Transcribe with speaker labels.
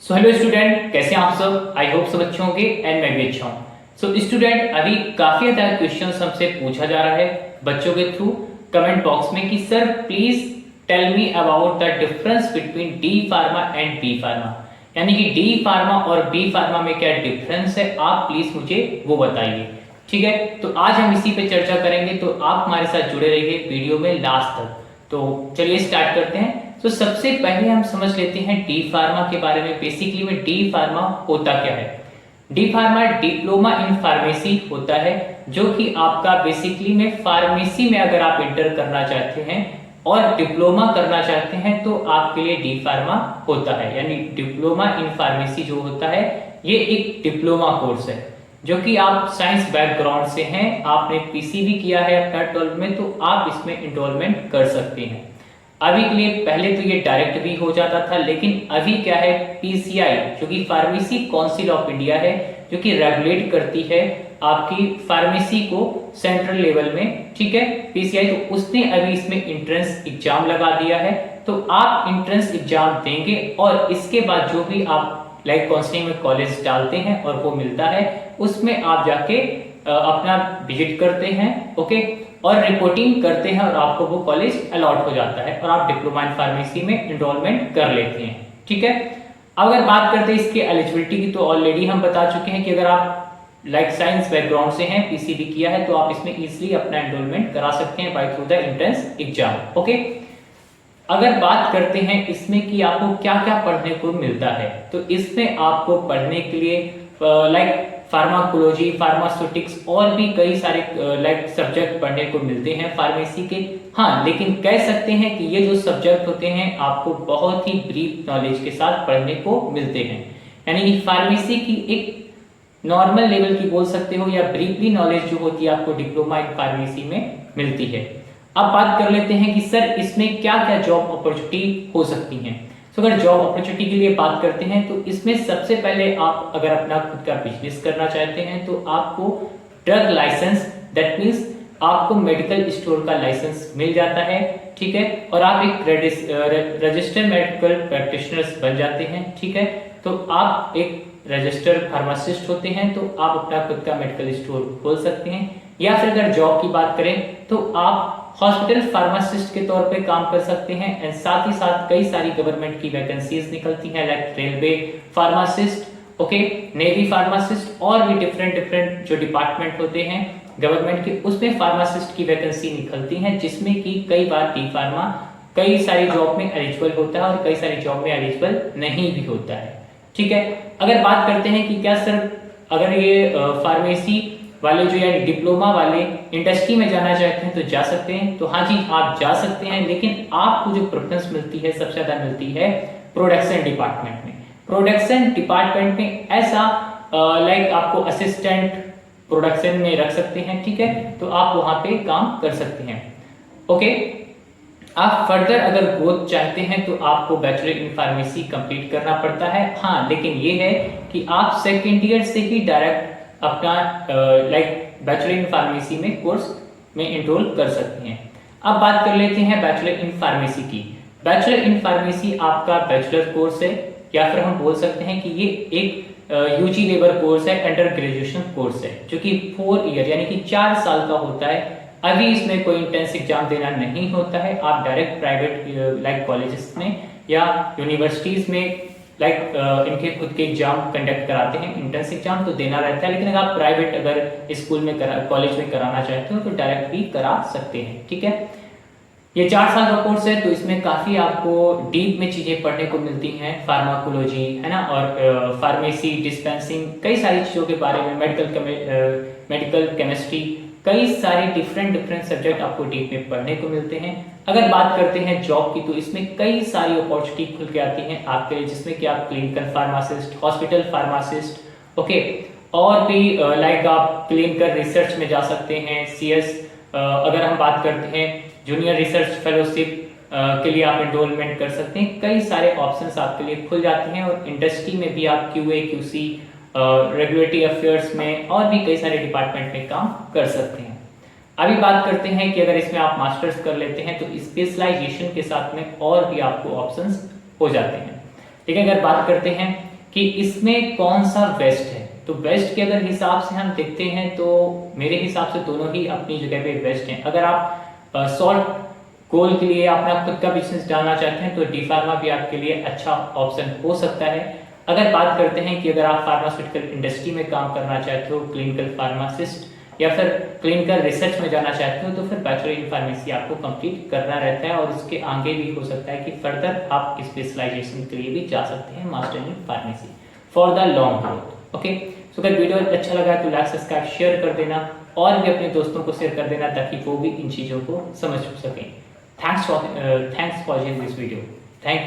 Speaker 1: So hello student, कैसे हैं आप सब। आई होप सब अच्छे होंगे एंड मैं भी अच्छा हूँ। सो स्टूडेंट, अभी काफी ज्यादा क्वेश्चन हमसे पूछा जा रहा है बच्चों के थ्रू कमेंट बॉक्स में कि sir please tell me about the difference between D pharma and B pharma, यानी कि डी फार्मा और बी फार्मा में क्या डिफरेंस है, आप प्लीज मुझे वो बताइए। ठीक है, तो आज हम इसी पे चर्चा करेंगे, तो आप हमारे साथ जुड़े रहिए वीडियो में लास्ट तक। तो चलिए स्टार्ट करते हैं। तो सबसे पहले हम समझ लेते हैं डी फार्मा के बारे में। बेसिकली में डी फार्मा होता क्या है। D pharma diploma in pharmacy होता है, जो कि आपका बेसिकली में फार्मेसी में अगर आप इंटर करना चाहते हैं और डिप्लोमा करना चाहते हैं तो आपके लिए डी फार्मा होता है। यानी डिप्लोमा इन फार्मेसी जो होता है ये एक डिप्लोमा कोर्स है, जो कि आप साइंस बैकग्राउंड से हैं, आपने पीसीबी किया है अपना 12 में, तो आप इसमें इनरोलमेंट कर सकते हैं। अभी के लिए पहले तो ये डायरेक्ट भी हो जाता था, लेकिन अभी क्या है, पीसीआई जो कि फार्मेसी काउंसिल ऑफ इंडिया है, जो कि रेगुलेट करती है आपकी फार्मेसी को सेंट्रल लेवल में। ठीक है, पीसीआई, तो उसने अभी इसमें एंट्रेंस एग्जाम लगा दिया है। तो आप एंट्रेंस एग्जाम देंगे और इसके बाद जो भी आप लाइक काउंसलिंग में कॉलेज डालते हैं और वो मिलता है, उसमें आप जाके अपना विजिट करते हैं, ओके, और रिपोर्टिंग करते हैं और आपको वो कॉलेज अलॉट हो जाता है और आप डिप्लोमा इन फार्मेसी में एनरोलमेंट कर लेते हैं। ठीक है, अगर बात करते हैं इसके एलिजिबिलिटी की, तो ऑलरेडी हम बता चुके हैं कि अगर आप लाइक साइंस बैकग्राउंड से हैं, पीसीबी किया है, तो आप इसमें इजीली अपना एनरोलमेंट करा सकते हैं by through the entrance exam. Okay, अगर बात करते हैं इसमें कि आपको क्या क्या पढ़ने को मिलता है, तो इसमें आपको पढ़ने के लिए लाइक फार्माकोलॉजी, फार्मास्यूटिक्स और भी कई सारे लाइक सब्जेक्ट पढ़ने को मिलते हैं फार्मेसी के। हाँ, लेकिन कह सकते हैं कि ये जो सब्जेक्ट होते हैं आपको बहुत ही ब्रीफ नॉलेज के साथ पढ़ने को मिलते हैं। यानी कि फार्मेसी की एक नॉर्मल लेवल की बोल सकते हो या ब्रीफली नॉलेज जो होती है आपको डिप्लोमा इन फार्मेसी में मिलती है। अब बात कर लेते हैं कि सर इसमें क्या क्या जॉब अपॉर्चुनिटी हो सकती हैं। तो अगर जॉब अपॉर्चुनिटी के लिए बात करते हैं तो इसमें सबसे पहले आप अगर अपना खुद का बिजनेस करना चाहते हैं तो आपको ड्रग लाइसेंस, दैट मीन्स आपको मेडिकल स्टोर का लाइसेंस मिल जाता है। ठीक है, और आप एक रजिस्टर्ड मेडिकल प्रैक्टिशनर्स बन जाते हैं। ठीक है, तो आप एक रजिस्टर्ड फार्मासिस्ट होते हैं, तो आप अपना खुद का मेडिकल स्टोर खोल सकते हैं। या फिर अगर जॉब की बात करें तो आप हॉस्पिटल फार्मासिस्ट के तौर पे काम कर सकते हैं। एंड साथ ही साथ कई सारी गवर्नमेंट की वैकेंसीज निकलती हैं, like railway pharmacist, okay, navy pharmacist और भी डिफरेंट जो डिपार्टमेंट होते हैं गवर्नमेंट के, उसमें फार्मासिस्ट की वैकेंसी निकलती हैं, जिसमें कि कई बार डी फार्मा कई सारी जॉब में एलिजिबल होता है और कई सारी जॉब में एलिजिबल नहीं भी होता है। ठीक है, अगर बात करते हैं कि क्या सर अगर ये फार्मेसी वाले जो यानी डिप्लोमा वाले इंडस्ट्री में जाना चाहते हैं तो जा सकते हैं, तो हाँ जी आप जा सकते हैं, लेकिन आपको जो प्रेफरेंस मिलती है सबसे ज्यादा मिलती है प्रोडक्शन डिपार्टमेंट में। प्रोडक्शन डिपार्टमेंट में ऐसा लाइक आपको असिस्टेंट प्रोडक्शन में रख सकते हैं। ठीक है, तो आप वहां पे काम कर सकते हैं। ओके, आप फर्दर अगर ग्रोथ चाहते हैं तो आपको बैचलर इन फार्मेसी कंप्लीट करना पड़ता है। हाँ, लेकिन ये है कि आप सेकेंड ईयर से ही डायरेक्ट अपना लाइक बैचलर इन फार्मेसी में कोर्स में एनरोल कर सकते हैं। अब बात कर लेते हैं बैचलर इन फार्मेसी की। बैचलर इन फार्मेसी आपका बैचलर कोर्स है, या फिर हम बोल सकते हैं कि ये एक यूजी लेवल कोर्स है, अंडर ग्रेजुएशन कोर्स है, जो कि 4 ईयर यानी कि 4 साल का होता है। अभी इसमें कोई इंटेंस एग्जाम देना नहीं होता है, आप डायरेक्ट प्राइवेट लाइक कॉलेजेस में या यूनिवर्सिटीज में लाइक इनके खुद के एग्जाम कंडक्ट कराते हैं। इंट्रेंस एग्जाम तो देना रहता है, लेकिन अगर आप प्राइवेट अगर स्कूल में कॉलेज में कराना चाहते हो तो डायरेक्ट भी करा सकते हैं। ठीक है, ये 4 साल का कोर्स है, तो इसमें काफी आपको डीप में चीजें पढ़ने को मिलती हैं, फार्माकोलॉजी है ना, और फार्मेसी, डिस्पेंसिंग, कई सारी चीजों के बारे में, मेडिकल केमिस्ट्री, कई सारे डिफरेंट सब्जेक्ट आपको डीप में पढ़ने को मिलते हैं। अगर बात करते हैं जॉब की, तो इसमें कई सारी अपॉर्चुनिटी खुल के आती हैं आपके लिए, जिसमें कि आप clinical pharmacist, hospital pharmacist, okay, और भी लाइक आप क्लिनिकल रिसर्च में जा सकते हैं, सीएस, अगर हम बात करते हैं जूनियर रिसर्च फेलोशिप के लिए आप एनरोलमेंट कर सकते हैं। कई सारे ऑप्शंस आपके लिए खुल जाते हैं और इंडस्ट्री में भी आप क्यूए, क्यूसी, रेगुलेटरी अफेयर्स में और भी कई सारे डिपार्टमेंट में काम कर सकते हैं। अभी बात करते हैं कि अगर इसमें आप मास्टर्स कर लेते हैं तो स्पेशलाइजेशन के साथ में और भी आपको ऑप्शंस हो जाते हैं। ठीक है, अगर बात करते हैं कि इसमें कौन सा बेस्ट है। तो बेस्ट के अगर हिसाब से हम देखते हैं तो मेरे हिसाब से दोनों ही अपनी जगह पे बेस्ट हैं। अगर आप शॉर्ट गोल के लिए अपना खुद का बिजनेस डालना चाहते हैं तो डी फार्मा भी आपके लिए अच्छा ऑप्शन हो सकता है। अगर बात करते हैं कि अगर आप फार्मास्यूटिकल इंडस्ट्री में काम करना चाहते हो, क्लिनिकल फार्मासिस्ट या फिर क्लिनिकल रिसर्च में जाना चाहते हो, तो फिर बैचलर इन फार्मेसी आपको कंप्लीट करना रहता है और उसके आगे भी हो सकता है कि फर्दर आप स्पेशलाइजेशन के लिए भी जा सकते हैं, master in pharmacy for the long growth. Okay, so अगर वीडियो अच्छा लगा तो लाइक सब्सक्राइब शेयर कर देना और भी अपने दोस्तों को शेयर कर देना ताकि वो भी इन चीज़ों को समझ सकें। Thanks for watching this video. Thank you.